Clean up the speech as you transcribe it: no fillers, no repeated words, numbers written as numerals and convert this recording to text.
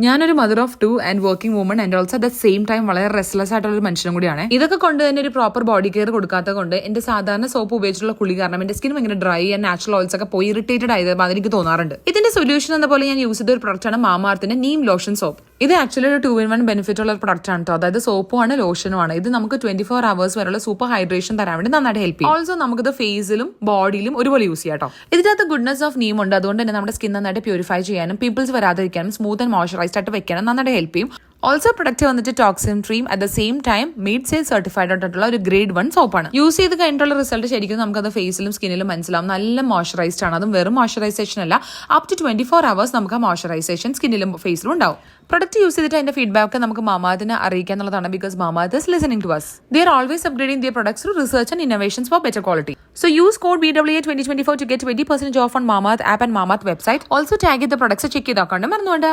ഞാനൊരു mother of 2 and working woman and also at the same time വളരെ restless ആയിട്ടുള്ള ഒരു മനുഷ്യനും കൂടിയാണ്. ഇതൊക്കെ കൊണ്ട് തന്നെ ഒരു പ്രോപ്പർ ബോഡി കെയർ കൊടുക്കാത്ത കൊണ്ട് എന്റെ സാധാരണ സോപ്പ് ഉപയോഗിച്ചിട്ടുള്ള കുളി കാരണം എന്റെ സ്കിൻ ഭയങ്കര ഡ്രൈ ആൻഡ് നാച്ചുറൽ ഓയിൽസ് ഒക്കെ പോയി ഇറിറ്റേറ്റഡ് ആയത് എനിക്ക് തോന്നാറുണ്ട്. ഇതിന്റെ സൊല്യൂഷൻ എന്ന പോലെ ഞാൻ യൂസ് ചെയ്ത ഒരു പ്രൊഡക്റ്റ് ആണ് മാമാർത്തിന്റെ നീം ലോഷൻ സോപ്പ്. ഇത് ആക്ച്വലി ഒരു 2-in-1 ബെനിഫിറ്റ് ഉള്ള ഒരു പ്രൊഡക്റ്റ് ആണ് കേട്ടോ. അതായത് സോപ്പും ആണ് ലോഷനും ആണ്. ഇത് നമുക്ക് 24 hours വരെയുള്ള സൂപ്പർ ഹൈഡ്രേഷൻ തരാൻ വേണ്ടി നന്നായിട്ട് ഹെൽപ്പ് ചെയ്യും. ഓൾസോ നമുക്കിത് ഫേസിലും ബോഡിയിലും ഒരുപോലെ യൂസ് ചെയ്യാം കേട്ടോ. ഇതിനകത്ത് ഗുഡ്നസ് ഓഫ് നീം ഉണ്ട്. അതുകൊണ്ട് തന്നെ നമ്മുടെ സ്കിൻ നന്നായിട്ട് പ്യൂരിഫൈ ചെയ്യാനും പിമ്പിൾസ് വരാതിരിക്കാനും സ്മൂത്ത് ആൻഡ് മോയ്സ്ചറൈസ്ഡ് ആയിട്ട് വെക്കാനും നന്നായിട്ട് ഹെൽപ്പ് ചെയ്യും. ഓൾസോ പ്രൊഡക്റ്റ് വന്നിട്ട് toxin free at the same time made sale certified ആയിട്ടുള്ള ഒരു ഗ്രേഡ് 1 സോപ്പാണ്. യൂസ് ചെയ്ത് കഴിഞ്ഞിട്ടുള്ള റിസൾട്ട് ശരിക്കും നമുക്കത് ഫേസിലും സ്കിന്നിലും മനസ്സിലാവും. നല്ല മോയ്സ്ചറൈസ്ഡ് ആണ്. അതും വെറും മോയ്സ്ചറൈസേഷൻ അല്ല, അപ് ടു 24 hours നമുക്ക് ആ മോയ്സ്ചറൈസേഷൻ സ്കിന്നിലും ഫേസിലും ഉണ്ടാവും. പ്രൊഡക്റ്റ് യൂസ് ചെയ്തിട്ട് അതിന്റെ ഫീഡ്ബാക്ക് നമുക്ക് മാമാതിനെ അറിയിക്കുക എന്നുള്ളതാണ്. Because Mamath is listening to us. They are always upgrading their products through research and innovations for better quality. So use code BWA2024 to get 20% off on Mamaearth app and Mamaearth website. Also tag the products check ചെയ്ത് നോക്കണ്ട മറന്നുവേണ്ട.